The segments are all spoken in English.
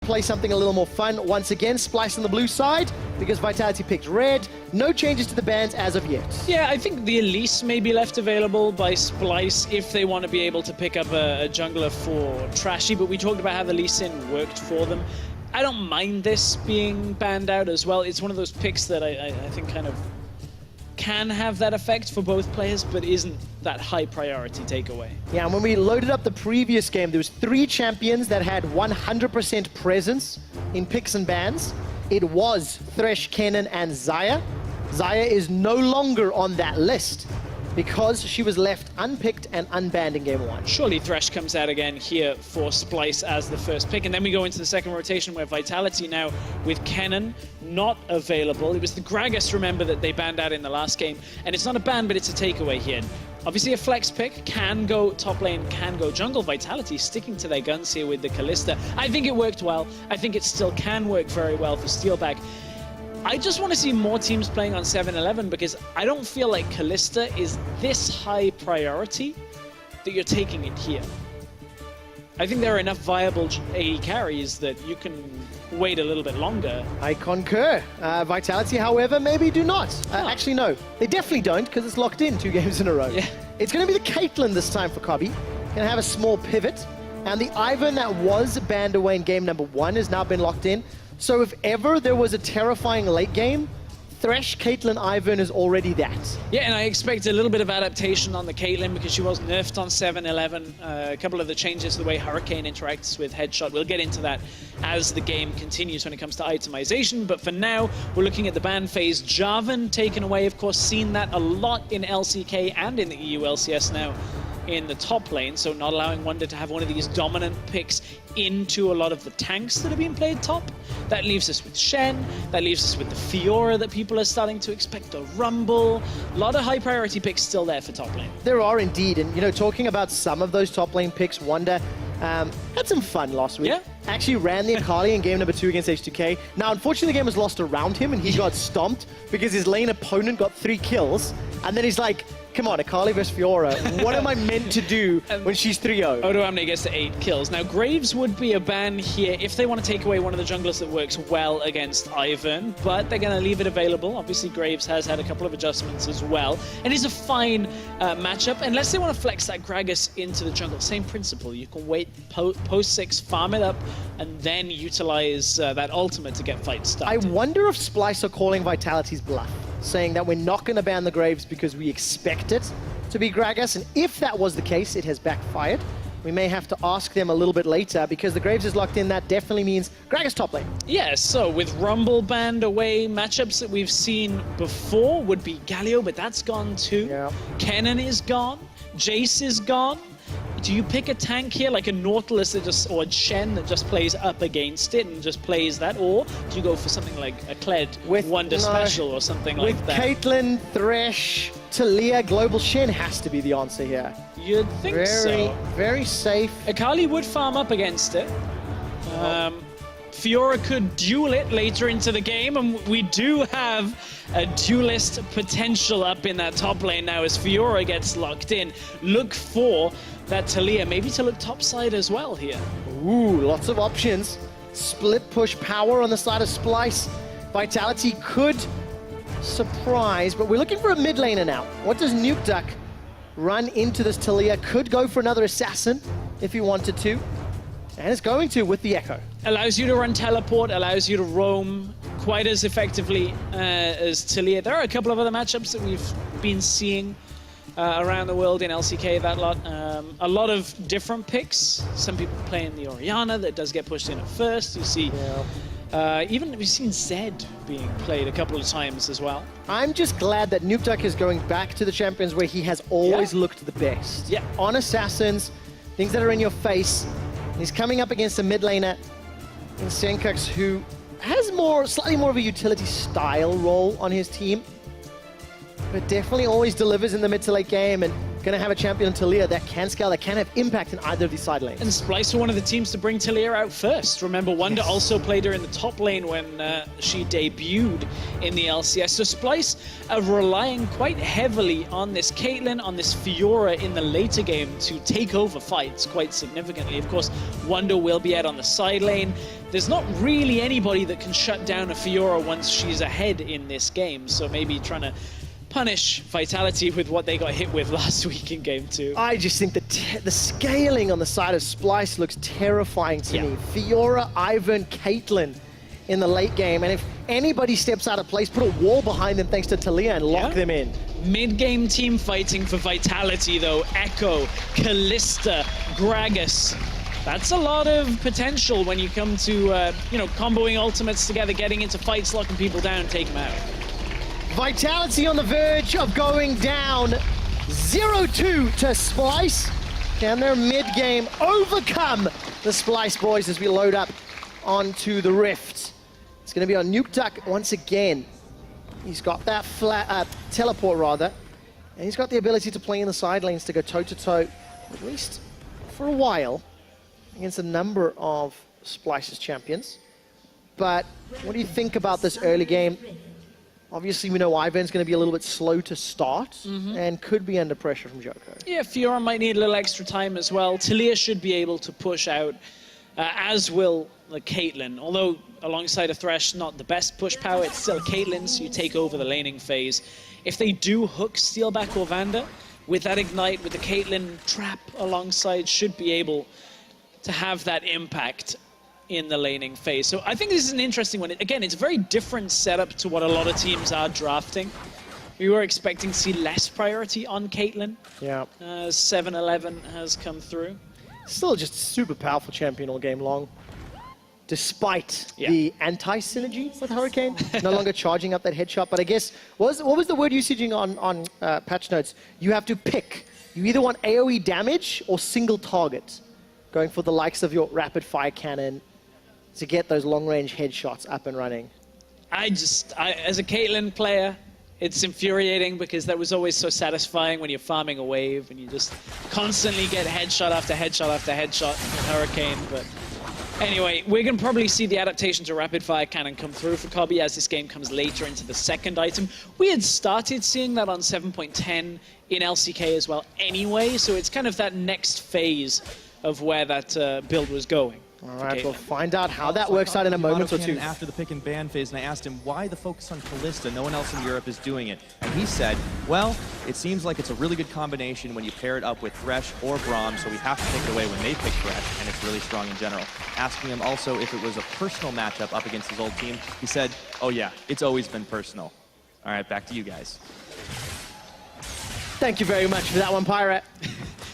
play something a little more fun. Once again, Splyce on the blue side, because Vitality picked red. No changes to the bans as of yet. Yeah, I think the Elise may be left available by Splyce if they want to be able to pick up a jungler for Trashy, but we talked about how the Lee Sin worked for them. I don't mind this being banned out as well. It's one of those picks that I think kind of can have that effect for both players, but isn't that high priority takeaway. Yeah, and when we loaded up the previous game, there was 3 champions that had 100% presence in picks and bans. It was Thresh, Kennen, and Xayah. Xayah is no longer on that list because she was left unpicked and unbanned in game 1. Surely Thresh comes out again here for Splyce as the first pick, and then we go into the second rotation where Vitality now with Kennen not available. It was the Gragas, remember, that they banned out in the last game, and it's not a ban, but it's a takeaway here. Obviously a flex pick, can go top lane, can go jungle. Vitality sticking to their guns here with the Kalista. I think it worked well. I think it still can work very well for Steelback. I just want to see more teams playing on 7-11 because I don't feel like Kalista is this high priority that you're taking it here. I think there are enough viable AE carries that you can wait a little bit longer. I concur. Vitality, however, maybe do not. Actually, no. They definitely don't because it's locked in 2 games in a row. Yeah. It's going to be the Caitlyn this time for Cobby. Going to have a small pivot. And the Ivern that was banned away in game number 1 has now been locked in. So if ever there was a terrifying late game, Thresh, Caitlyn, Ivern is already that. Yeah, and I expect a little bit of adaptation on the Caitlyn because she was nerfed on 7-11. A couple of the changes, the way Hurricane interacts with Headshot. We'll get into that as the game continues when it comes to itemization. But for now, we're looking at the ban phase. Jarvan taken away, of course, seen that a lot in LCK and in the EU LCS now in the top lane, so not allowing Wonder to have one of these dominant picks into a lot of the tanks that are being played top. That leaves us with Shen, that leaves us with the Fiora that people are starting to expect, the Rumble. A lot of high priority picks still there for top lane. There are indeed, and you know, talking about some of those top lane picks, Wonder had some fun last week. Yeah. Actually ran the Akali in game number 2 against H2K. Now, unfortunately, the game was lost around him and he got stomped because his lane opponent got 3 kills. And then he's like, come on, Akali versus Fiora, what am I meant to do when she's 3-0? Odo Amne gets to 8 kills. Now, Graves would be a ban here if they want to take away one of the junglers that works well against Ivern, but they're going to leave it available. Obviously, Graves has had a couple of adjustments as well, and is a fine matchup, unless they want to flex that Gragas into the jungle. Same principle. You can wait post 6, farm it up, and then utilize that ultimate to get fights started. I wonder if Splyce are calling Vitality's bluff, saying that we're not going to ban the Graves because we expect it to be Gragas, and if that was the case, it has backfired. We may have to ask them a little bit later because the Graves is locked in. That definitely means Gragas top lane. Yeah, so with Rumble banned away, matchups that we've seen before would be Galio, but that's gone too. Yeah. Kennen is gone. Jace is gone. Do you pick a tank here, like a Nautilus that just, or a Shen that just plays up against it and just plays that, or do you go for something like a Kled With Wonder Special or something like that? With Caitlyn, Thresh, Talia, Global Shen has to be the answer here. You'd think so. Very safe. Akali would farm up against it. Fiora could duel it later into the game, and we do have a duelist potential up in that top lane now as Fiora gets locked in. Look for that Talia, maybe to look topside as well here. Ooh, lots of options. Split push power on the side of Splyce. Vitality could surprise, but we're looking for a mid laner now. What does Nuke Duck run into this Talia? Could go for another assassin if he wanted to. And it's going to with the Echo. Allows you to run teleport, allows you to roam quite as effectively as Talia. There are a couple of other matchups that we've been seeing around the world in LCK, that lot. A lot of different picks. Some people playing the Orianna that does get pushed in at first. You see, even we've seen Zed being played a couple of times as well. I'm just glad that Nuke Duck is going back to the champions where he has always looked the best. Yeah. On assassins, things that are in your face. He's coming up against a mid laner in Senkux who has slightly more of a utility style role on his team, but definitely always delivers in the mid to late game and going to have a champion in Talia that can scale, that can have impact in either of these side lanes. And Splyce were one of the teams to bring Talia out first. Remember, Wonder also played her in the top lane when she debuted in the LCS. So Splyce are relying quite heavily on this Caitlyn, on this Fiora in the later game to take over fights quite significantly. Of course, Wonder will be out on the side lane. There's not really anybody that can shut down a Fiora once she's ahead in this game. So maybe trying to punish Vitality with what they got hit with last week in Game 2. I just think the scaling on the side of Splyce looks terrifying to me. Fiora, Ivern, Caitlyn in the late game, and if anybody steps out of place, put a wall behind them thanks to Talia and lock them in. Mid-game team fighting for Vitality though. Echo, Kalista, Gragas. That's a lot of potential when you come to, you know, comboing ultimates together, getting into fights, locking people down, take them out. Vitality on the verge of going down 0-2 to Splyce. Can their mid-game overcome the Splyce boys as we load up onto the Rift? It's going to be on Nuke Duck once again. He's got that teleport rather, and he's got the ability to play in the side lanes to go toe-to-toe, at least for a while, against a number of Splyce's champions. But what do you think about this early game? Obviously, we know Ivern's going to be a little bit slow to start and could be under pressure from Joko. Yeah, Fiora might need a little extra time as well. Talia should be able to push out, as will Caitlyn. Although, alongside a Thresh, not the best push power, it's still Caitlyn, so you take over the laning phase. If they do hook Steelback or Vander, with that Ignite, with the Caitlyn trap alongside, should be able to have that impact in the laning phase. So I think this is an interesting one. Again, it's a very different setup to what a lot of teams are drafting. We were expecting to see less priority on Caitlyn. Yeah. 7-11 has come through. Still just super powerful champion all game long. Despite the anti-synergy with Hurricane, no longer charging up that headshot. But I guess, what was the word usaging on patch notes? You have to pick. You either want AoE damage or single target, going for the likes of your rapid fire cannon to get those long-range headshots up and running. As a Caitlyn player, it's infuriating because that was always so satisfying when you're farming a wave and you just constantly get headshot after headshot after headshot with Hurricane. But anyway, we're going to probably see the adaptation to rapid fire cannon come through for Kobbe as this game comes later into the second item. We had started seeing that on 7.10 in LCK as well anyway, so it's kind of that next phase of where that build was going. All right, we'll find out how that works out in a moment or two. After the pick and ban phase, and I asked him why the focus on Kalista, no one else in Europe is doing it. And he said, well, it seems like it's a really good combination when you pair it up with Thresh or Braum, so we have to take it away when they pick Thresh, and it's really strong in general. Asking him also if it was a personal matchup up against his old team, he said, oh yeah, it's always been personal. All right, back to you guys. Thank you very much for that one, Pirate.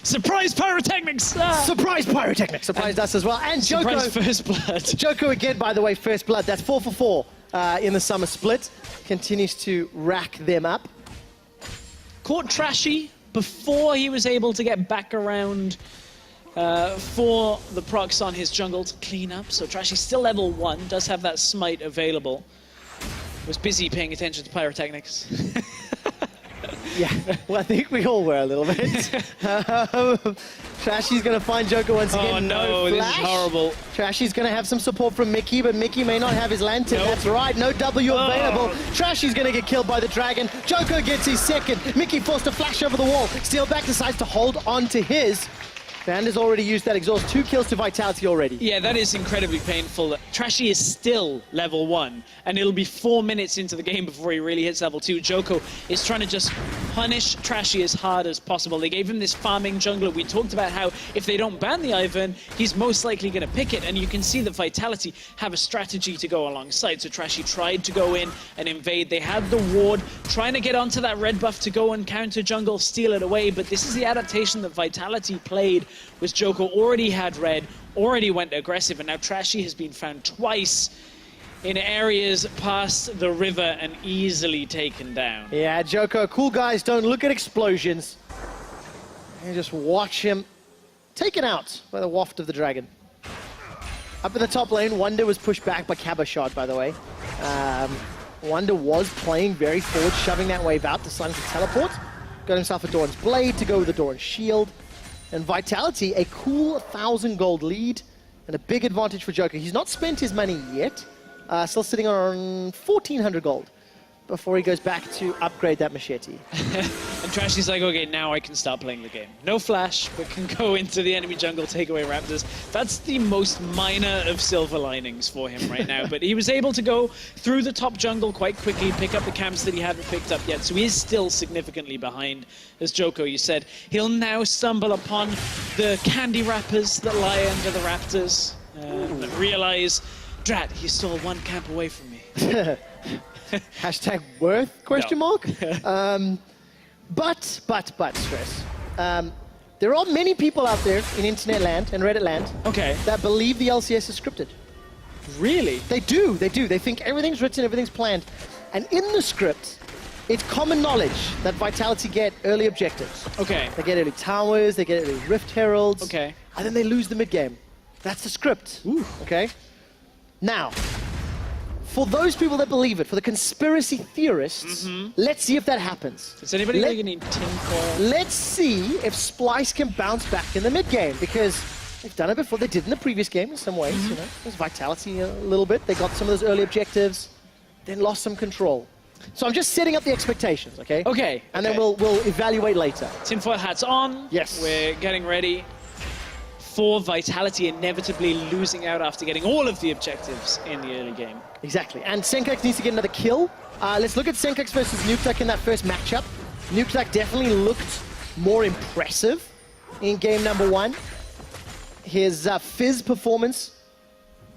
Surprise pyrotechnics! Ah. Surprise pyrotechnics! Surprised us as well. And Joko. Surprise first blood. Joko again, by the way, first blood. That's 4 for 4 in the summer split. Continues to rack them up. Caught Trashy before he was able to get back around for the procs on his jungle to clean up. So Trashy's still level 1, does have that smite available. Was busy paying attention to pyrotechnics. Yeah, well, I think we all were a little bit. Trashy's going to find Joko once again. Oh no, this is horrible. Trashy's going to have some support from Mickey, but Mickey may not have his lantern. Nope. That's right, no W available. Trashy's going to get killed by the dragon. Joko gets his second. Mickey forced to flash over the wall. Steelback decides to hold on to his. Vander's already used that exhaust. 2 kills to Vitality already. Yeah, that is incredibly painful. Trashy is still level 1, and it'll be 4 minutes into the game before he really hits level 2. Joko is trying to just punish Trashy as hard as possible. They gave him this farming jungler. We talked about how if they don't ban the Ivern, he's most likely going to pick it, and you can see that Vitality have a strategy to go alongside. So Trashy tried to go in and invade. They had the ward, trying to get onto that red buff to go and counter jungle, steal it away, but this is the adaptation that Vitality played. Was Joko already had red, already went aggressive, and now Trashy has been found twice in areas past the river and easily taken down. Yeah, Joko, cool guys don't look at explosions. And just watch him taken out by the waft of the dragon. Up in the top lane, Wonder was pushed back by Cabochard, by the way. Wonder was playing very forward, shoving that wave out, deciding to teleport. got himself a Doran's Blade to go with the Doran's Shield. And Vitality, a cool 1,000 gold lead and a big advantage for Joker. He's not spent his money yet, still sitting on 1,400 gold before he goes back to upgrade that machete. And Trashy's like, okay, now I can start playing the game. No flash, but can go into the enemy jungle, take away Raptors. That's the most minor of silver linings for him right now. But he was able to go through the top jungle quite quickly, pick up the camps that he hadn't picked up yet. So he is still significantly behind. As Joko, you said, he'll now stumble upon the candy wrappers that lie under the Raptors. And realize, drat, he's still one camp away from me. Hashtag worth, question mark? But, Stress. There are many people out there in internet land and Reddit land that believe the LCS is scripted. Really? They do. They think everything's written, everything's planned. And in the script, it's common knowledge that Vitality get early objectives. Okay. They get early towers, they get early Rift Heralds. Okay. And then they lose the mid-game. That's the script. Ooh. Okay? Now, for those people that believe it, for the conspiracy theorists, let's see if that happens. Is anybody making any tinfoil? Let's see if Splyce can bounce back in the mid-game, because they've done it before. They did in the previous game in some ways, you know. There's Vitality a little bit. They got some of those early objectives, then lost some control. So I'm just setting up the expectations, okay? Okay. And then we'll evaluate later. Tinfoil hats on. Yes. We're getting ready for Vitality inevitably losing out after getting all of the objectives in the early game. Exactly. And Senkax needs to get another kill. Let's look at Senkax versus Nukeduck in that first matchup. Nukeduck definitely looked more impressive in game number 1. His Fizz performance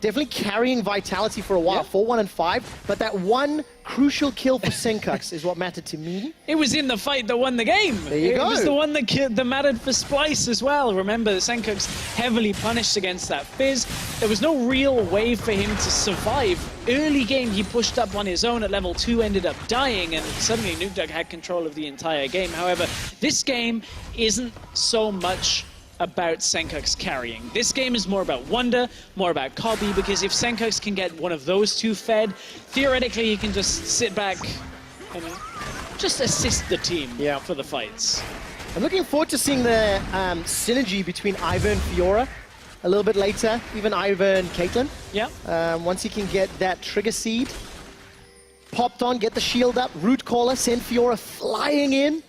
definitely carrying Vitality for a while, 4-1 and 5, but that one crucial kill for Senkax is what mattered to me. It was in the fight that won the game. There you go. It was the one that mattered for Splyce as well. Remember, Senkax heavily punished against that Fizz. There was no real way for him to survive. Early game, he pushed up on his own at level 2, ended up dying, and suddenly Nukeduck had control of the entire game. However, this game isn't so much about Senkax carrying. This game is more about Wonder, more about Cobby, because if Senkax can get one of those two fed, theoretically he can just sit back and just assist the team for the fights. I'm looking forward to seeing the synergy between Ivern and Fiora a little bit later, even Ivern and Caitlyn. Yeah. Once he can get that trigger seed popped on, get the shield up, root caller, send Fiora flying in.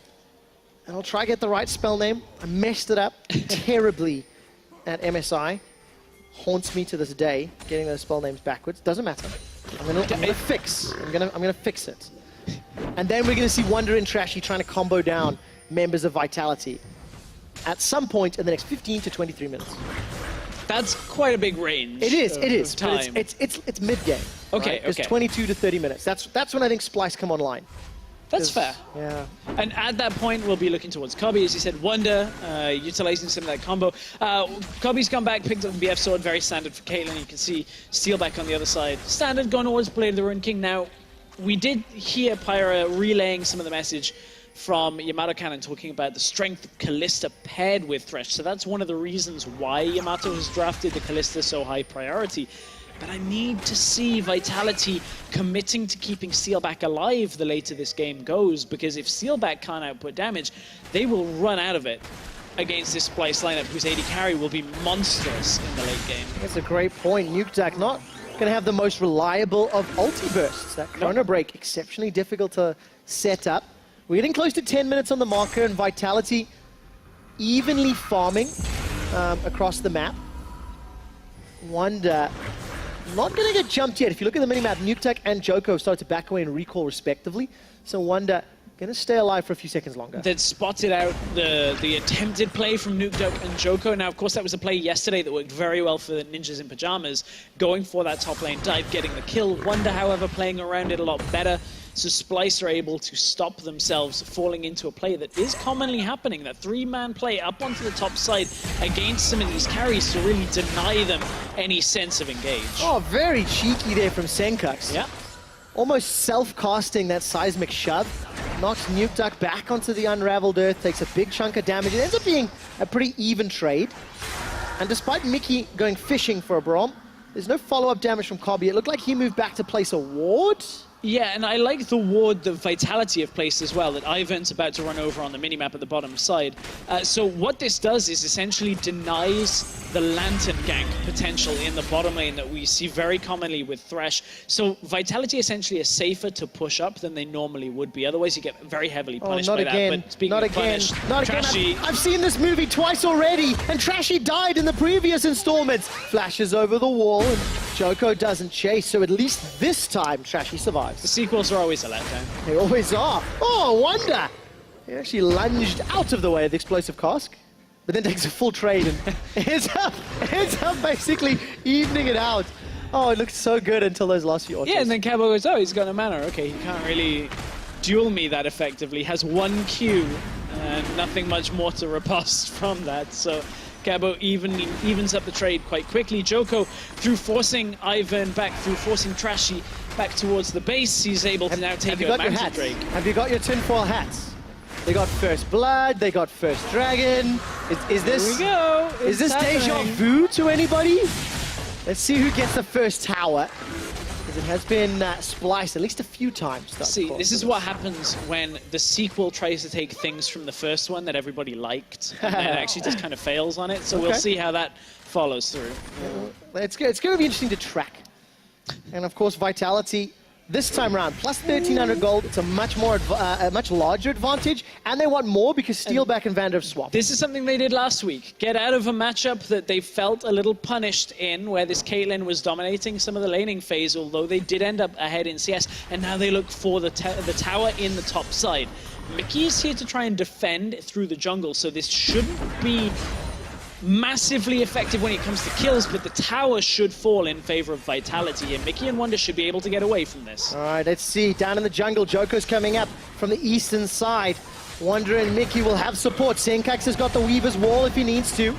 And I'll try to get the right spell name. I messed it up terribly at MSI. Haunts me to this day, getting those spell names backwards. Doesn't matter. I'm gonna fix. I'm gonna fix it. And then we're gonna see Wonder and Trashy trying to combo down members of Vitality at some point in the next 15 to 23 minutes. That's quite a big range. It is. It is. Time. But it's mid game. Okay. Right? It's 22 to 30 minutes. That's when I think Splyce come online. That's fair. Yeah. And at that point, we'll be looking towards Cobby, as you said, Wonder, utilizing some of that combo. Cobby's come back, picked up the BF sword, very standard for Caitlyn. You can see Steel back on the other side. Standard, gone towards Blade of the Ruined King. Now, we did hear Pyra relaying some of the message from Yamato Cannon talking about the strength of Kalista paired with Thresh. So that's one of the reasons why Yamato has drafted the Kalista so high priority. But I need to see Vitality committing to keeping Steelback alive the later this game goes, because if Steelback can't output damage, they will run out of it against this Splyce lineup, whose AD carry will be monstrous in the late game. That's a great point. Nukeduck not going to have the most reliable of ulti bursts. That Chrono Break, exceptionally difficult to set up. We're getting close to 10 minutes on the marker, and Vitality evenly farming across the map. Wonder not going to get jumped yet. If you look at the minimap, Nukeduck and Joko start to back away and recall respectively. So Wonder going to stay alive for a few seconds longer. They'd spotted out the attempted play from Nukeduck and Joko. Now, of course, that was a play yesterday that worked very well for the Ninjas in Pajamas, going for that top lane dive, getting the kill. Wonder, however, playing around it a lot better. So Splyce are able to stop themselves falling into a play that is commonly happening, that 3-man play up onto the top side against some of these carries to really deny them any sense of engage. Oh, very cheeky there from Senkax. Yeah. Almost self-casting that seismic shove. Knocks Nukeduck back onto the unraveled earth, takes a big chunk of damage. It ends up being a pretty even trade. And despite Mickey going fishing for a Braum, there's no follow-up damage from Cobby. It looked like he moved back to place a ward. Yeah, and I like the ward that Vitality have placed as well, that Ivan's about to run over on the minimap at the bottom side. So what this does is essentially denies the Lantern gank potential in the bottom lane that we see very commonly with Thresh. So Vitality essentially is safer to push up than they normally would be. Otherwise, you get very heavily punished by again. that. But speaking Not of again. punished, Not Trashy... again. I've seen this movie twice already, and Trashy died in the previous installments. Flashes over the wall, and Joko doesn't chase, so at least this time, Trashy survives. The sequels are always a letdown. They always are. Oh, Wonder! He actually lunged out of the way of the explosive cask, but then takes a full trade and ends up basically evening it out. Oh, it looked so good until those last few autos. Yeah, and then Cabo goes, oh, he's got a mana. Okay, he can't really duel me that effectively. Has 1 Q and nothing much more to riposte from that. So Cabo evens up the trade quite quickly. Joko, through forcing Ivan back, through forcing Trashy back towards the base, he's able to now take a Mountain Drake. Have you got your tinfoil hats? They got First Blood, they got First Dragon. Is this... Here we go. Is this deja vu to anybody? Let's see who gets the first tower. Because it has been Splyce at least a few times. See, this is what happens when the sequel tries to take things from the first one that everybody liked, and then it actually just kind of fails on it. So we'll see how that follows through. It's going to be interesting to track. And of course, Vitality, this time around, plus 1,300 gold. It's a much larger advantage, and they want more because Steelback and Vander have swapped. This is something they did last week. Get out of a matchup that they felt a little punished in, where this Caitlyn was dominating some of the laning phase, although they did end up ahead in CS, and now they look for the tower in the top side. Mickey is here to try and defend through the jungle, so this shouldn't be massively effective when it comes to kills, but the tower should fall in favor of Vitality, and Mickey and Wonder should be able to get away from this. All right, let's see. Down in the jungle, Joko's coming up from the eastern side. Wonder and Mickey will have support. Senkax has got the Weaver's Wall if he needs to.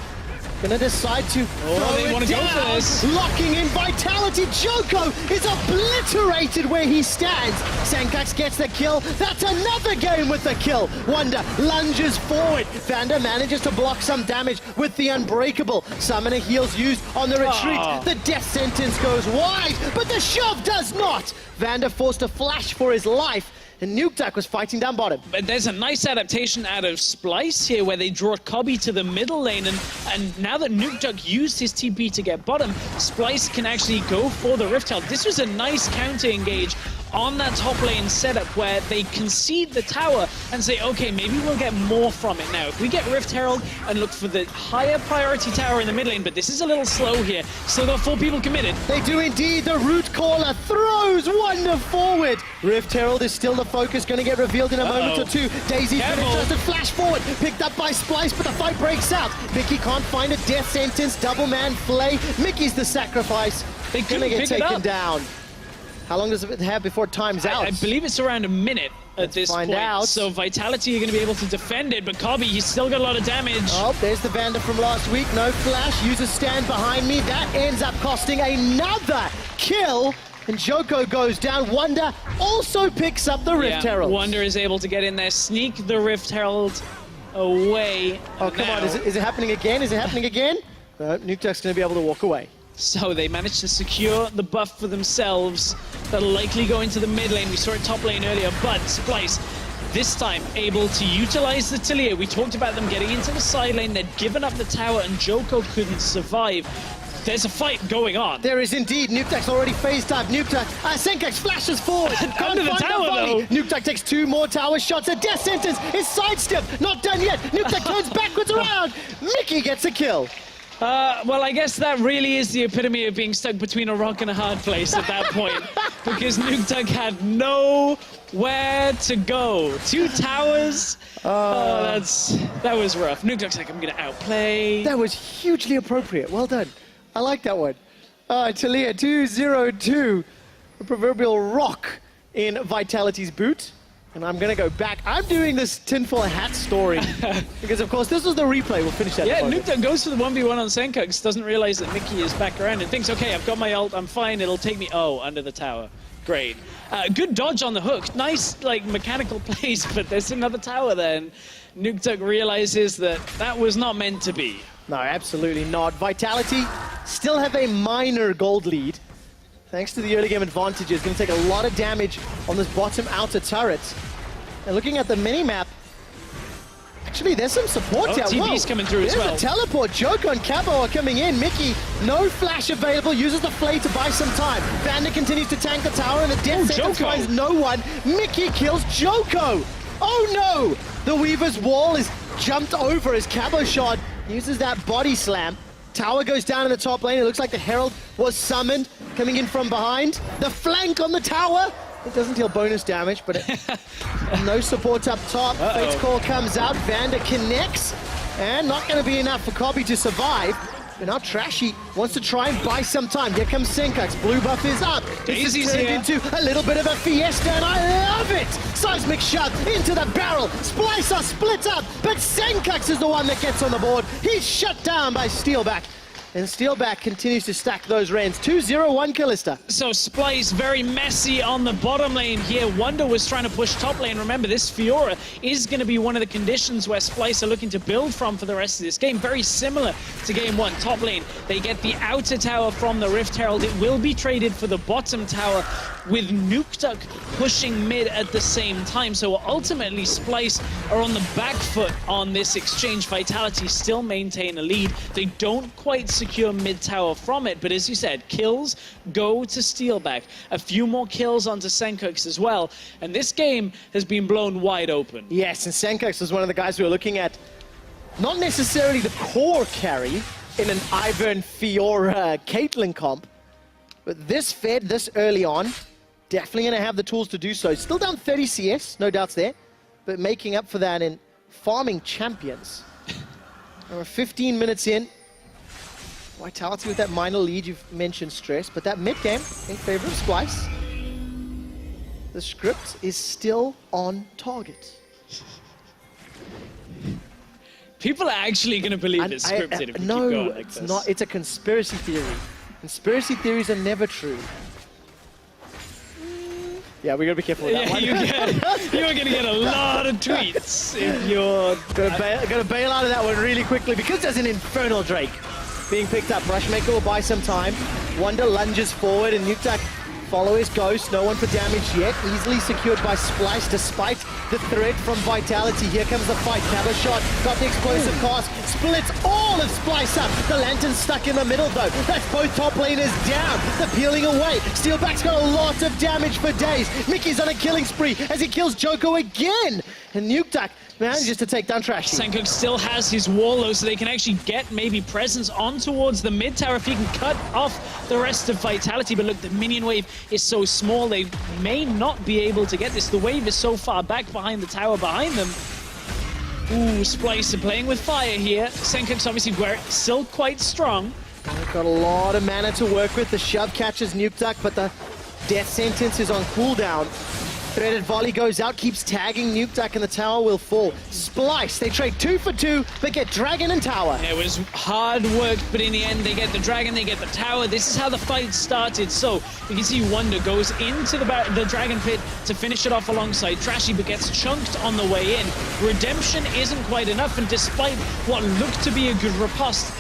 Gonna decide to throw they it want to down. go for this. Locking in Vitality. Joko is obliterated where he stands. Senkax gets the kill. That's another game with the kill. Wonder lunges forward. Vander manages to block some damage with the Unbreakable. Summoner heals used on the retreat. The death sentence goes wide, but the shove does not. Vander forced a flash for his life, and Nukeduck was fighting down bottom. But there's a nice adaptation out of Splyce here, where they draw Cobby to the middle lane, and now that Nukeduck used his TP to get bottom, Splyce can actually go for the Rift Herald. This was a nice counter engage on that top lane setup where they concede the tower and say, okay, maybe we'll get more from it now. If we get Rift Herald and look for the higher priority tower in the mid lane, but this is a little slow here, so there are 4 people committed. They do indeed. The Root Caller throws Wonder forward. Rift Herald is still the focus, going to get revealed in a moment or two. Daisy's going to just flash forward, picked up by Splyce, but the fight breaks out. Mickey can't find a death sentence, double man flay. Mickey's the sacrifice. They're going to get taken down. How long does it have before time's out? I believe it's around a minute at this point. So Vitality are going to be able to defend it, but Cobby, he's still got a lot of damage. Oh, there's the Vander from last week. No flash. User stand behind me. That ends up costing another kill. And Joko goes down. Wonder also picks up the Rift Herald. Wonder is able to get in there, sneak the Rift Herald away. Oh, come on. Is it happening again? Is it happening again? No, Nukeduck's going to be able to walk away. So they managed to secure the buff for themselves. They'll likely go into the mid lane. We saw it top lane earlier, but Splyce this time able to utilize the Tillia. We talked about them getting into the side lane. They'd given up the tower and Joko couldn't survive. There's a fight going on. There is indeed. Nukeduck's already phased up. Nukeduck, Senkax flashes forward. Under the tower, though. Nukeduck takes 2 more tower shots. A death sentence is sidestepped. Not done yet. Nukeduck turns backwards around. Mickey gets a kill. Well, I guess that really is the epitome of being stuck between a rock and a hard place at that point, because Nukeduck had nowhere to go. 2 towers. That was rough. Nukeduck's like, I'm going to outplay. That was hugely appropriate. Well done. I like that one. Talia 202, a proverbial rock in Vitality's boot. And I'm going to go back. I'm doing this tinfoil hat story because, of course, this was the replay. We'll finish that. Yeah, Nukeduck goes for the 1v1 on Senkax, doesn't realize that Mickey is back around and thinks, okay, I've got my ult, I'm fine, it'll take me, under the tower. Great. Good dodge on the hook. Nice, mechanical plays, but there's another tower there, and Nukeduck realizes that that was not meant to be. No, absolutely not. Vitality still have a minor gold lead. thanks to the early game advantage, is going to take a lot of damage on this bottom outer turret. And looking at the mini-map, actually, there's some support here. TV's coming through as well. There's a teleport. Joko and Cabo are coming in. Mickey, no flash available, uses the flay to buy some time. Vander continues to tank the tower, and the death sentence finds no one. Mickey kills Joko. Oh no! The Weaver's wall is jumped over as Cabo shot uses that body slam. Tower goes down in the top lane. It looks like the Herald was summoned, coming in from behind. The flank on the tower. It doesn't deal bonus damage, but no support up top. Fate's Call comes out. Vander connects, and not going to be enough for Cobby to survive. But now Trashy wants to try and buy some time. Here comes Senkux. Blue buff is up. This is turned into a little bit of a fiesta, and I love it! Seismic shot into the barrel. Splyce are split up, but Senkux is the one that gets on the board. He's shut down by Steelback. And Steelback continues to stack those Rens. 2-0-1 Kalista. So Splyce very messy on the bottom lane here. Wonder was trying to push top lane. Remember, this Fiora is going to be one of the conditions where Splyce are looking to build from for the rest of this game. Very similar to game one. Top lane, they get the outer tower from the Rift Herald. It will be traded for the bottom tower with Nukeduck pushing mid at the same time. So ultimately, Splyce are on the back foot on this exchange. Vitality still maintain a lead. They don't quite secure mid tower from it, but as you said, kills go to Steelback. A few more kills onto Senkux as well, and this game has been blown wide open. Yes, and Senkux was one of the guys we were looking at, not necessarily the core carry in an Ivern, Fiora, Caitlyn comp, but this fed this early on, definitely going to have the tools to do so. Still down 30 CS, no doubts there, but making up for that in farming champions. We're 15 minutes in. Vitality with that minor lead, you've mentioned stress, but that mid game in favor of Splyce. The script is still on target. People are actually going to believe it's scripted if we no, keep going like it's this. not. It's a conspiracy theory. Conspiracy theories are never true. Yeah, we gotta be careful with that one. You're gonna get a lot of tweets if you're gotta bail out of that one really quickly because there's an Infernal Drake being picked up. Rushmaker will buy some time. Wonder lunges forward and Nukeduck follow his ghost. No one for damage yet. Easily secured by Splyce despite the threat from Vitality. Here comes the fight. Cabo shot. Got the explosive cast. Splits all of Splyce up. The Lantern's stuck in the middle though. That's both top laners down. They're peeling away. Steelback's got a lot of damage for days. Mickey's on a killing spree as he kills Joko again. And Nukeduck manages to take down Trashy. Senkux still has his wall though, so they can actually get maybe presence on towards the mid tower if he can cut off the rest of Vitality. But look, the minion wave is so small, they may not be able to get this. The wave is so far back behind the tower behind them. Ooh, Splyce are playing with fire here. Senkux obviously still quite strong. They've got a lot of mana to work with. The shove catches Nukeduck, but the death sentence is on cooldown. Threaded volley goes out, keeps tagging Nukeduck, and the tower will fall. Splyce, they trade 2 for 2, but get dragon and tower. It was hard work, but in the end, they get the dragon, they get the tower. This is how the fight started. So you can see Wonder goes into the dragon pit to finish it off alongside Trashy, but gets chunked on the way in. Redemption isn't quite enough, and despite what looked to be a good riposte,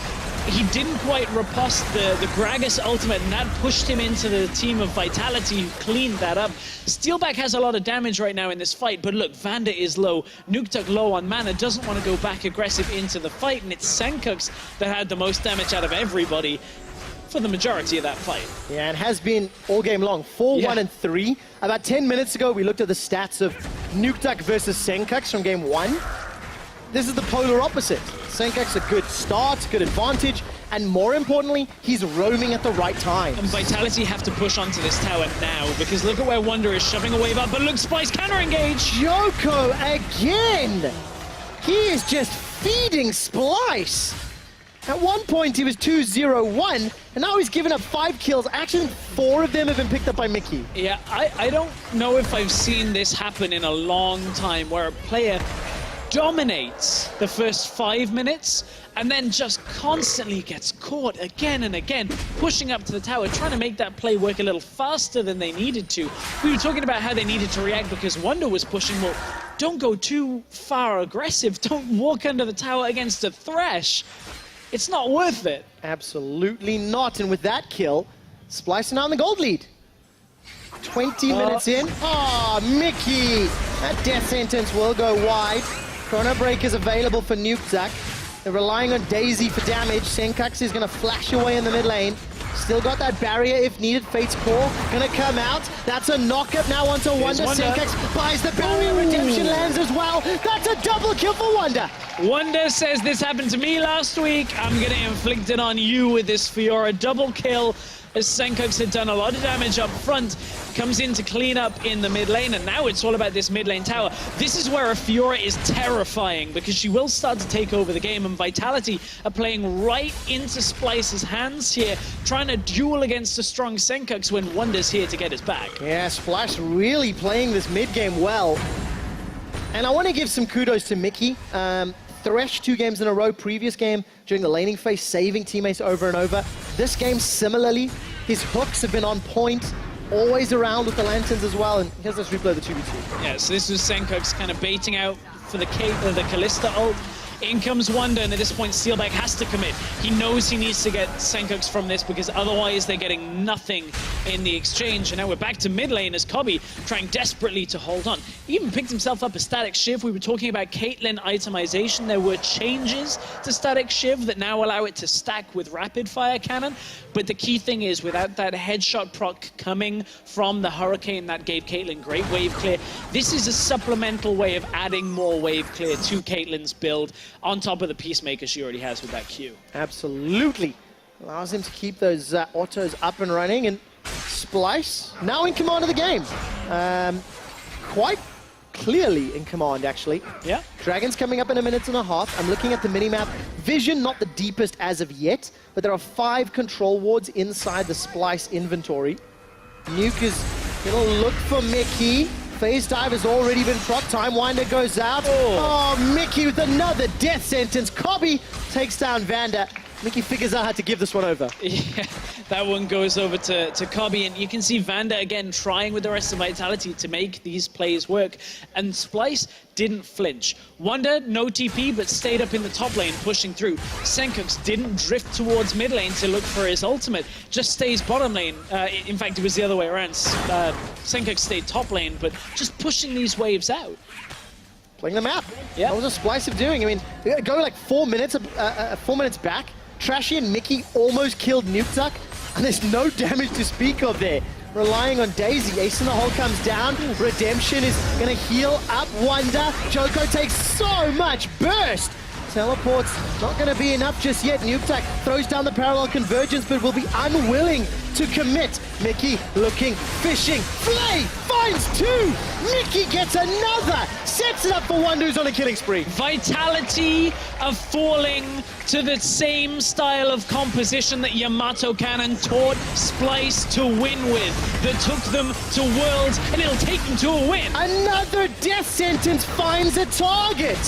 he didn't quite riposte the Gragas ultimate, and that pushed him into the team of Vitality, who cleaned that up. Steelback has a lot of damage right now in this fight, but look, Vander is low. Nukeduck low on mana, doesn't want to go back aggressive into the fight, and it's Senkux that had the most damage out of everybody for the majority of that fight. Yeah, and has been all game long. 4-1 and 3. About 10 minutes ago, we looked at the stats of Nukeduck versus Senkux from game 1. This is the polar opposite. Senkux a good start, good advantage, and more importantly, he's roaming at the right time. And Vitality have to push onto this tower now, because look at where Wonder is shoving a wave up, but look, Splyce counter-engage! Joko again! He is just feeding Splyce! At one point, he was 2-0-1, and now he's given up 5 kills. Actually, 4 of them have been picked up by Mickey. Yeah, I don't know if I've seen this happen in a long time, where a player dominates the first 5 minutes and then just constantly gets caught again and again, pushing up to the tower, trying to make that play work a little faster than they needed to. We were talking about how they needed to react because Wonder was pushing. Well, don't go too far aggressive. Don't walk under the tower against a Thresh. It's not worth it. Absolutely not. And with that kill, Splyce now in the gold lead. 20 minutes in. Oh, Mickey! That death sentence will go wide. Chrono Break is available for Nuke Duck. They're relying on Daisy for damage. Senkux is going to flash away in the mid lane. Still got that barrier if needed. Fate's Call going to come out. That's a knockup now onto Wonder. Senkux buys the barrier. Redemption lands as well. That's a double kill for Wonder. Wonder says this happened to me last week. I'm going to inflict it on you with this Fiora double kill. As Senkux had done a lot of damage up front, comes in to clean up in the mid lane, and now it's all about this mid lane tower. This is where a Fiora is terrifying, because she will start to take over the game, and Vitality are playing right into Splyce's hands here, trying to duel against a strong Senkux when Wonder's here to get his back. Yeah, Splyce really playing this mid game well. And I want to give some kudos to Mickey. Thresh 2 games in a row, previous game during the laning phase, saving teammates over and over. This game, similarly, his hooks have been on point, always around with the lanterns as well, and here's this replay of the 2v2. Yeah, so this was Senkux kind of baiting out for the Kalista ult. In comes Wonder, and at this point, Steelback has to commit. He knows he needs to get Senkux from this, because otherwise they're getting nothing in the exchange. And now we're back to mid lane as Kobbe trying desperately to hold on. He even picked himself up a Static Shiv. We were talking about Caitlyn itemization. There were changes to Static Shiv that now allow it to stack with Rapid Fire Cannon. But the key thing is, without that headshot proc coming from the Hurricane that gave Caitlyn great wave clear, this is a supplemental way of adding more wave clear to Caitlyn's build, on top of the Peacemaker she already has with that Q. Absolutely. Allows him to keep those autos up and running, and Splyce now in command of the game. Quite clearly in command, actually. Yeah. Dragon's coming up in a minute and a half. I'm looking at the minimap. Vision, not the deepest as of yet, but there are 5 control wards inside the Splyce inventory. Nuke is gonna look for Mickey. Phase dive has already been proc. Timewinder goes out. Oh, Mickey with another death sentence. Kobbe takes down Vander. Mickey figures out how to give this one over. Yeah, that one goes over to Kobbe, and you can see Vander again trying with the rest of Vitality to make these plays work. And Splyce didn't flinch. Wonder, no TP, but stayed up in the top lane, pushing through. Senkux didn't drift towards mid lane to look for his ultimate, just stays bottom lane. In fact, it was the other way around. Senkux stayed top lane, but just pushing these waves out. Playing the map. Yeah. What was a Splyce of doing? I mean, go like 4 minutes, 4 minutes back. Trashy and Mickey almost killed Nuke Duck, and there's no damage to speak of there. Relying on Daisy. Ace in the hole comes down. Redemption is going to heal up Wonder. Joko takes so much burst. Teleport's not going to be enough just yet. Nuke Duck throws down the parallel convergence, but will be unwilling to commit. Mickey looking, fishing. Flay finds 2. Mickey gets another. Sets it up for Wonder, who's on a killing spree. Vitality of falling to the same style of composition that Yamato Cannon taught Splyce to win with, that took them to Worlds, and it'll take them to a win. Another death sentence finds a target.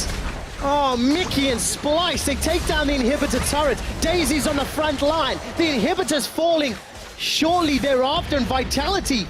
Oh, Mickey and Splyce, they take down the inhibitor turret. Daisy's on the front line. The inhibitor's falling shortly thereafter, and Vitality,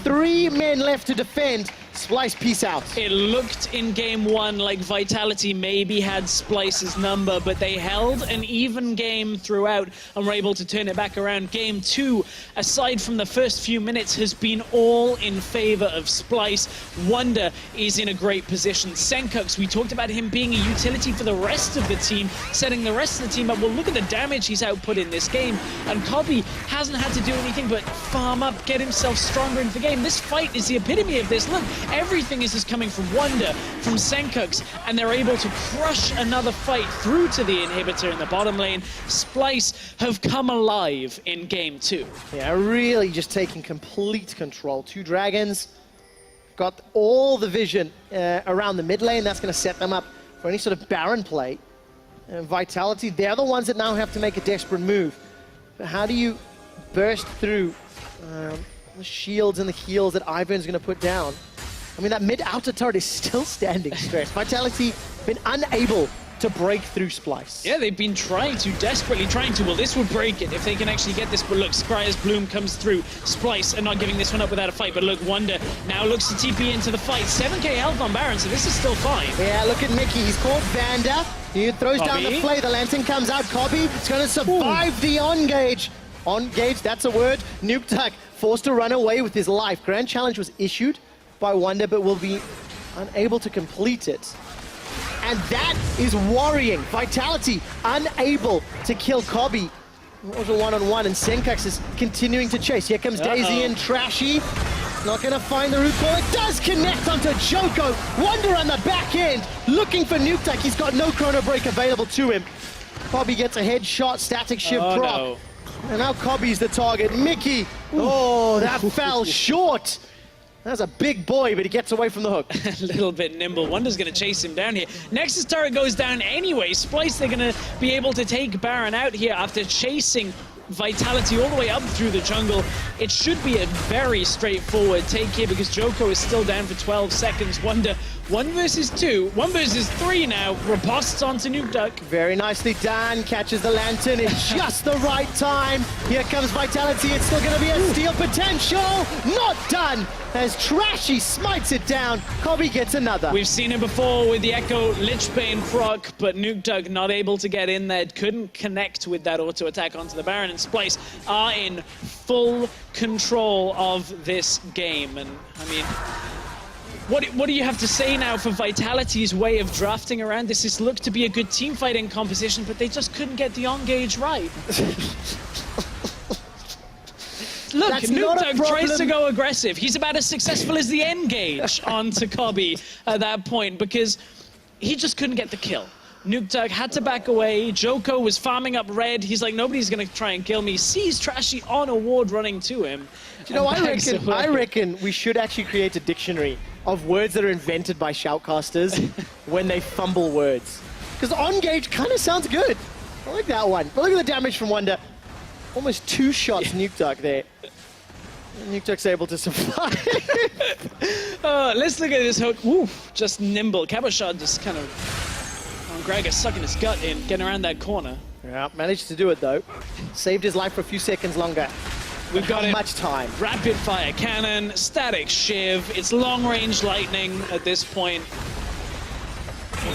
3 men left to defend. Splyce, peace out. It looked in game 1 like Vitality maybe had Splyce's number, but they held an even game throughout and were able to turn it back around. Game 2, aside from the first few minutes, has been all in favor of Splyce. Wonder is in a great position. Senkux, we talked about him being a utility for the rest of the team, setting the rest of the team up. Well, look at the damage he's output in this game. And Kobbe hasn't had to do anything but farm up, get himself stronger into the game. This fight is the epitome of this. Look, everything is just coming from Wonder, from Senkux, and they're able to crush another fight through to the inhibitor in the bottom lane. Splyce have come alive in game 2. Yeah, really just taking complete control. 2 dragons, got all the vision around the mid lane. That's going to set them up for any sort of Baron play. And Vitality, they're the ones that now have to make a desperate move. But how do you burst through the shields and the heals that Ivan's going to put down? I mean, that mid-outer turret is still standing straight. Vitality been unable to break through Splyce. Yeah, they've been trying to, desperately trying to. Well, this would break it if they can actually get this. But look, Scryer's Bloom comes through. Splyce are not giving this one up without a fight. But look, Wonder now looks to TP into the fight. 7k health on Baron, so this is still fine. Yeah, look at Mickey. He's caught Vander. He throws down the flay. The lantern comes out. Kobbe is going to survive the on-gauge. On Gage, that's a word. Nuke Duck forced to run away with his life. Grand Challenge was issued by Wonder, but will be unable to complete it. And that is worrying. Vitality unable to kill Kobby. It was a one-on-one, and Senkax is continuing to chase. Here comes Daisy and Trashy. Not gonna find the root call. It does connect onto Joko. Wonder on the back end, looking for Nuke Duck. He's got no chrono break available to him. Kobby gets a headshot, static shift proc. No. And now Kobby's the target. Mickey, oh, that fell short. That's a big boy, but he gets away from the hook. A little bit nimble. Wonder's going to chase him down here. Nexus turret goes down anyway. Splyce, they're going to be able to take Baron out here after chasing Vitality all the way up through the jungle. It should be a very straightforward take here because Joko is still down for 12 seconds. Wonder, 1 versus 2, 1 versus 3 now. Riposts onto Nuke Duck. Very nicely done. Catches the lantern in just the right time. Here comes Vitality. It's still going to be a steal potential. Not done as Trashy smites it down. Kobby gets another. We've seen it before with the Echo Lichbane proc, but Nuke Duck not able to get in there. Couldn't connect with that auto attack onto the Baron, and Splyce are in full control of this game. And I mean, what do you have to say now for Vitality's way of drafting around this? This looked to be a good team fighting composition, but they just couldn't get the on-gauge right. Look, Nuke Duck tries to go aggressive. He's about as successful as the N-gauge onto Kobby at that point because he just couldn't get the kill. Nuke Duck had to back away. Joko was farming up red. He's like, nobody's going to try and kill me. Sees Trashy on a ward running to him. You know, I reckon we should actually create a dictionary of words that are invented by shoutcasters when they fumble words. Because on-gauge kind of sounds good. I like that one. But look at the damage from Wonder. Almost 2 shots Nuke Duck there. Nuke Duck's able to survive. Let's look at this hook. Oof, just nimble. Cabochon just kind of... Gregor sucking his gut in, getting around that corner. Yeah, managed to do it though. Saved his life for a few seconds longer. We've got much time. Rapid fire cannon, static shiv. It's long range lightning at this point.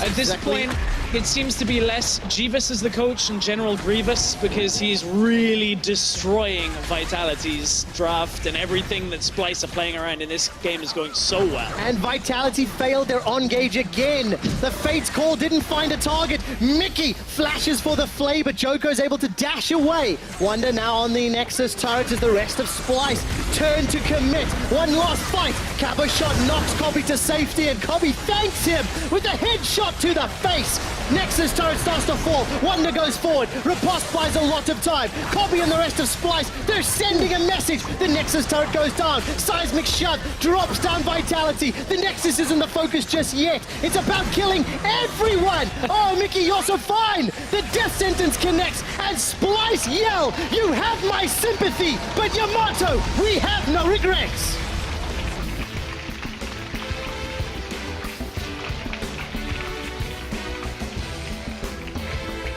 At this point, it seems to be less Jeeves as the coach and General Grievous because he's really destroying Vitality's draft, and everything that Splyce are playing around in this game is going so well. And Vitality failed their on-gauge again. The Fate's Call didn't find a target. Mickey flashes for the Flay, but Joko's able to dash away. Wonder now on the Nexus turret as the rest of Splyce turn to commit. One last fight. Cabochon knocks Kobby to safety, and Kobby thanks him with a headshot to the face. Nexus turret starts to fall. Wonder goes forward. Riposte buys a lot of time. Kobby and the rest of Splyce, they're sending a message. The Nexus turret goes down. Seismic shot drops down Vitality. The Nexus isn't the focus just yet. It's about killing everyone. Oh, Mickey, you're so fine. The death sentence connects, and Splyce yell, "You have my sympathy," but Yamato, we have no regrets.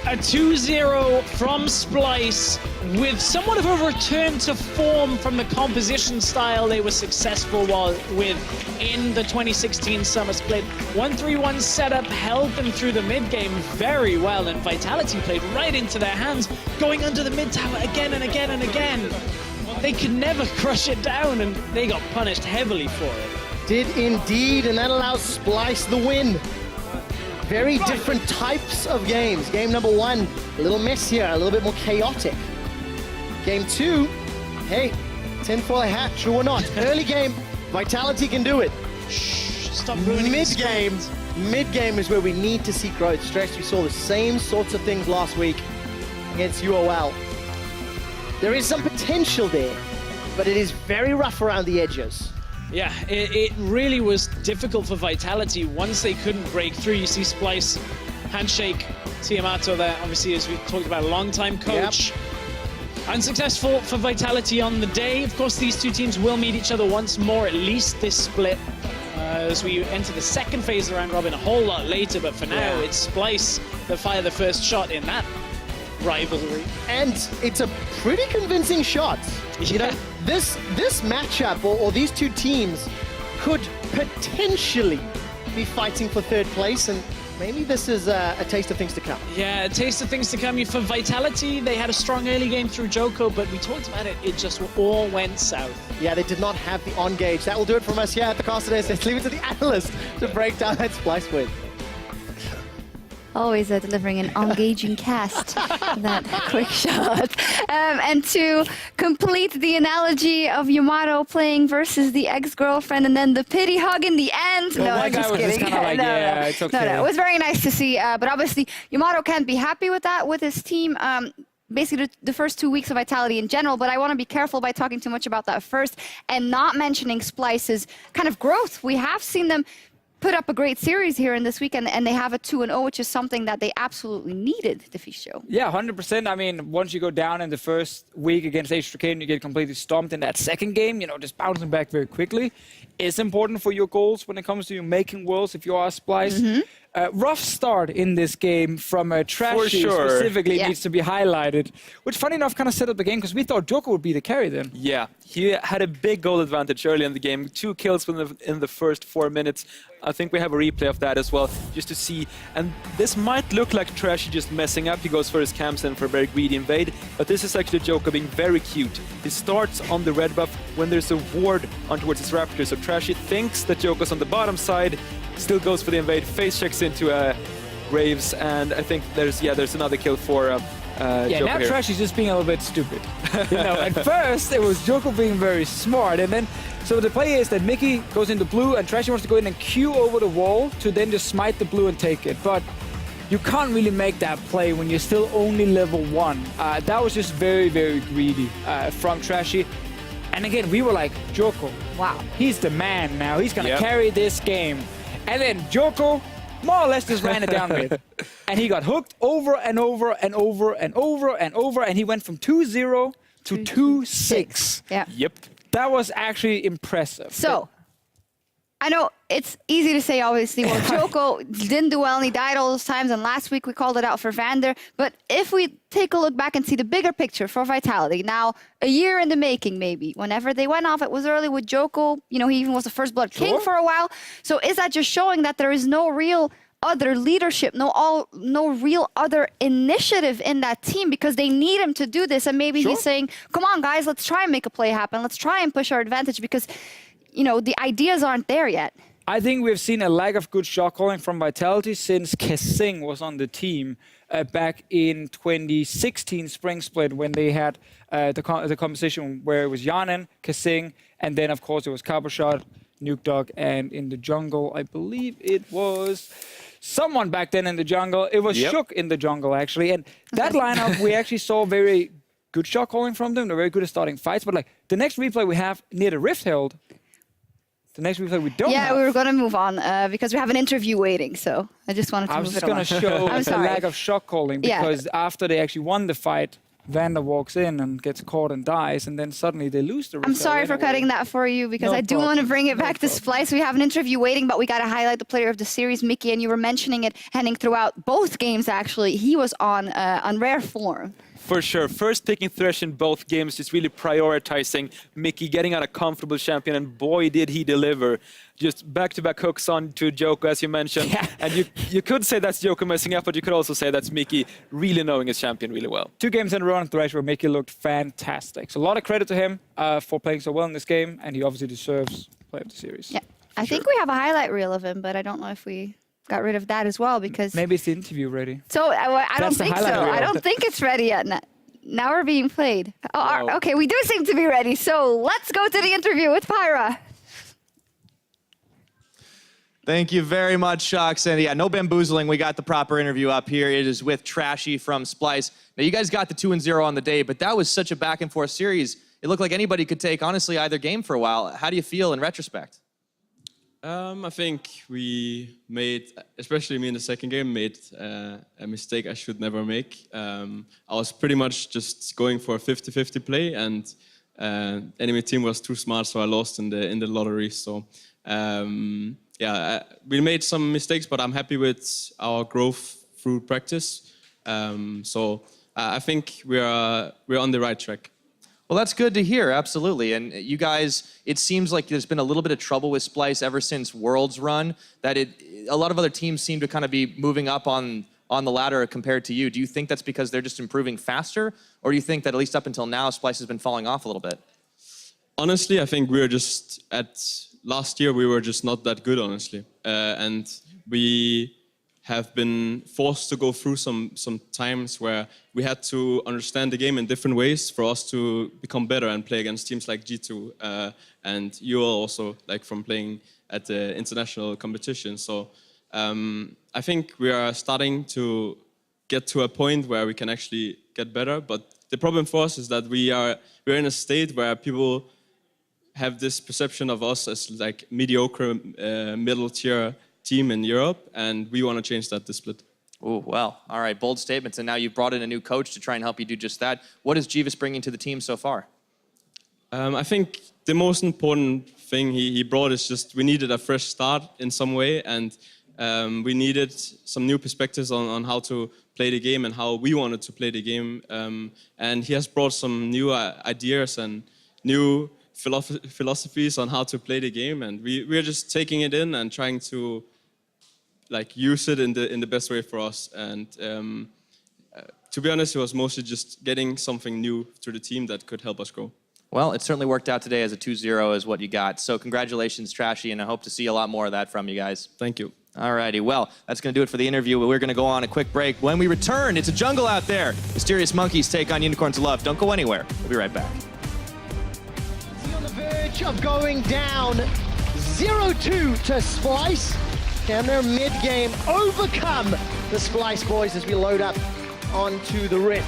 A 2-0 from Splyce with somewhat of a return to form from the composition style they were successful with in the 2016 Summer Split. 1-3-1 setup held them through the mid game very well, and Vitality played right into their hands, going under the mid tower again and again and again. They could never crush it down, and they got punished heavily for it. Did indeed, and that allows Splyce the win. Very different types of games. Game number 1, a little messier, a little bit more chaotic. Game 2, hey, 10 for a hat, true or not. Early game, Vitality can do it. Shh, stop ruining Mid-game is where we need to see growth. Stress, we saw the same sorts of things last week against UOL. There is some potential there, but it is very rough around the edges. Yeah, it really was difficult for Vitality once they couldn't break through. You see Splyce, handshake, Tiamato there, obviously, as we talked about, a long-time coach. Yep. Unsuccessful for Vitality on the day. Of course, these two teams will meet each other once more, at least this split, as we enter the second phase of the round robin a whole lot later. But for now, it's Splyce that fire the first shot in that rivalry. And it's a pretty convincing shot. You know, this matchup or these two teams could potentially be fighting for third place, and Maybe this is a taste of things to come. Yeah, a taste of things to come. For Vitality, they had a strong early game through Joko, but we talked about it. It just all went south. Yeah, they did not have the on-gauge. That will do it from us here at the cast today. So let's leave it to the analyst to break down that Splyce win. Always delivering an engaging cast, that quick shot. And to complete the analogy of Yamato playing versus the ex-girlfriend and then the pity hug in the end. Well, no, I'm just kidding. Yeah, it's okay. No, it was very nice to see. But obviously, Yamato can't be happy with that, with his team. Basically, the first 2 weeks of Vitality in general, but I want to be careful by talking too much about that first and not mentioning Splyce's kind of growth. We have seen them put up a great series here in this weekend, and they have a 2-0, which is something that they absolutely needed, the Fisto. Yeah, 100%. I mean, once you go down in the first week against H3K and you get completely stomped in that second game, you know, just bouncing back very quickly is important for your goals when it comes to you making worlds if you are Splyce. Rough start in this game from Trashy specifically needs to be highlighted, which funny enough kind of set up the game because we thought Joko would be the carry then. Yeah, he had a big goal advantage early in the game, 2 kills in the first 4 minutes. I think we have a replay of that as well, just to see. And this might look like Trashy just messing up. He goes for his camps and for a very greedy invade, but this is actually Joko being very cute. He starts on the red buff when there's a ward on towards his Raptor, so Trashy thinks that Joko's on the bottom side, still goes for the invade, face checks into Graves, and I think there's another kill for Joko now here. Trashy's just being a little bit stupid. You know, at first it was Joko being very smart, and then so the play is that Mickey goes into blue and Trashy wants to go in and queue over the wall to then just smite the blue and take it. But you can't really make that play when you're still only level 1. That was just very, very greedy from Trashy. And again, we were like, Joko, wow, he's the man now. He's going to carry this game. And then Joko more or less just ran it down mid. And he got hooked over and over and over and over and over. And he went from 2-0 to 2-6. Yeah. Yep. That was actually impressive. So, I know it's easy to say, obviously, well, Joko didn't do well and he died all those times, and last week we called it out for Vander. But if we take a look back and see the bigger picture for Vitality, now, a year in the making, maybe. Whenever they went off, it was early with Joko. You know, he even was the first Blood King for a while. So is that just showing that there is no real other leadership, no real other initiative in that team because they need him to do this? And maybe he's saying, come on, guys, let's try and make a play happen. Let's try and push our advantage because, you know, the ideas aren't there yet. I think we've seen a lack of good shot calling from Vitality since Kesing was on the team back in 2016 Spring Split when they had the composition where it was Yanen, Kesing, and then, of course, it was Carboshot, Nuke Dog, and in the jungle, I believe it was someone back then in the jungle. It was Shook in the jungle, actually. And that lineup, we actually saw very good shot calling from them. They're very good at starting fights. But, like, the next replay we have near the Rift Herald, the next replay we don't have. Yeah, we were going to move on because we have an interview waiting, so I just wanted to move it along. I was just going to show the lack of shot calling because after they actually won the fight, Vander walks in and gets caught and dies, and then suddenly they lose the Rift. I'm sorry for cutting that for you because I do want to bring it back to Splyce. We have an interview waiting, but we got to highlight the player of the series, Mickey, and you were mentioning it, Henning, throughout both games, actually. He was on rare form. For sure. First picking Thresh in both games, just really prioritizing Mickey, getting out a comfortable champion, and boy, did he deliver. Just back-to-back hooks on to Joko, as you mentioned. Yeah. And you could say that's Joko messing up, but you could also say that's Mickey really knowing his champion really well. 2 games in a row on Thresh where Mickey looked fantastic. So a lot of credit to him for playing so well in this game, and he obviously deserves Player of the Series. Yeah, I think we have a highlight reel of him, but I don't know if we got rid of that as well because... Maybe it's the interview ready. So I don't think so. I don't think it's ready yet. Now we're being played. Oh, no. Okay, we do seem to be ready. So let's go to the interview with Pyra. Thank you very much, Shocks. And yeah, no bamboozling. We got the proper interview up here. It is with Trashy from Splyce. Now, you guys got the 2-0 on the day, but that was such a back-and-forth series. It looked like anybody could take, honestly, either game for a while. How do you feel in retrospect? I think we made, especially me in the second game, made a mistake I should never make. I was pretty much just going for a 50-50 play, and enemy team was too smart, so I lost in the lottery. So yeah, we made some mistakes, but I'm happy with our growth through practice. So I think we're on the right track. Well, that's good to hear, absolutely. And you guys, it seems like there's been a little bit of trouble with Splyce ever since Worlds run, that a lot of other teams seem to kind of be moving up on the ladder compared to you. Do you think that's because they're just improving faster? Or do you think that at least up until now, Splyce has been falling off a little bit? Honestly, I think we were just last year we were just not that good, honestly. And we have been forced to go through some times where we had to understand the game in different ways for us to become better and play against teams like G2 and you also, like, from playing at the international competition. So I think we are starting to get to a point where we can actually get better. But the problem for us is that we're in a state where people have this perception of us as like mediocre middle tier team in Europe, and we want to change that this split. Oh, well, all right, bold statements, and now you've brought in a new coach to try and help you do just that. What is Jeeves bringing to the team so far? I think the most important thing he brought is just we needed a fresh start in some way, and we needed some new perspectives on how to play the game and how we wanted to play the game. And he has brought some new ideas and new philosophies on how to play the game, and we're just taking it in and trying to like use it in the best way for us. And to be honest, it was mostly just getting something new to the team that could help us grow. Well, it certainly worked out today as a 2-0 is what you got. So congratulations, Trashy, and I hope to see a lot more of that from you guys. Thank you. All righty, well, that's going to do it for the interview. We're going to go on a quick break. When we return, it's a jungle out there. Mysterious Monkeys take on Unicorns of Love. Don't go anywhere. We'll be right back. On the verge of going down 0-2 to Splyce. Can their mid-game overcome the Splyce boys as we load up onto the Rift?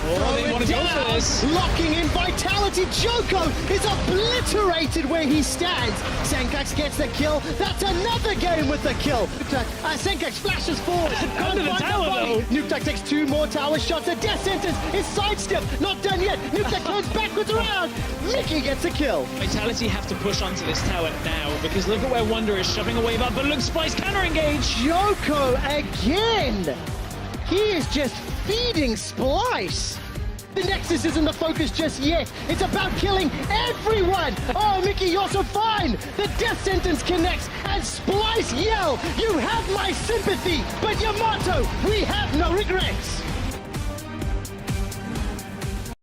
They want to go for this. Locking in Vitality. Joko is obliterated where he stands. Senkax gets the kill. That's another game with the kill. Senkax flashes forward. Under the tower, though. Nukeduck takes 2 more tower shots. A death sentence is sidestepped. Not done yet. Nukeduck turns backwards around. Mickey gets a kill. Vitality have to push onto this tower now because look at where Wonder is shoving a wave up, but look, Splyce counter engage. Joko again. He is just feeding Splyce. The Nexus isn't the focus just yet. It's about killing everyone. Oh, Mickey, you're so fine. The death sentence connects and Splyce yell, "You have my sympathy," but Yamato, we have no regrets.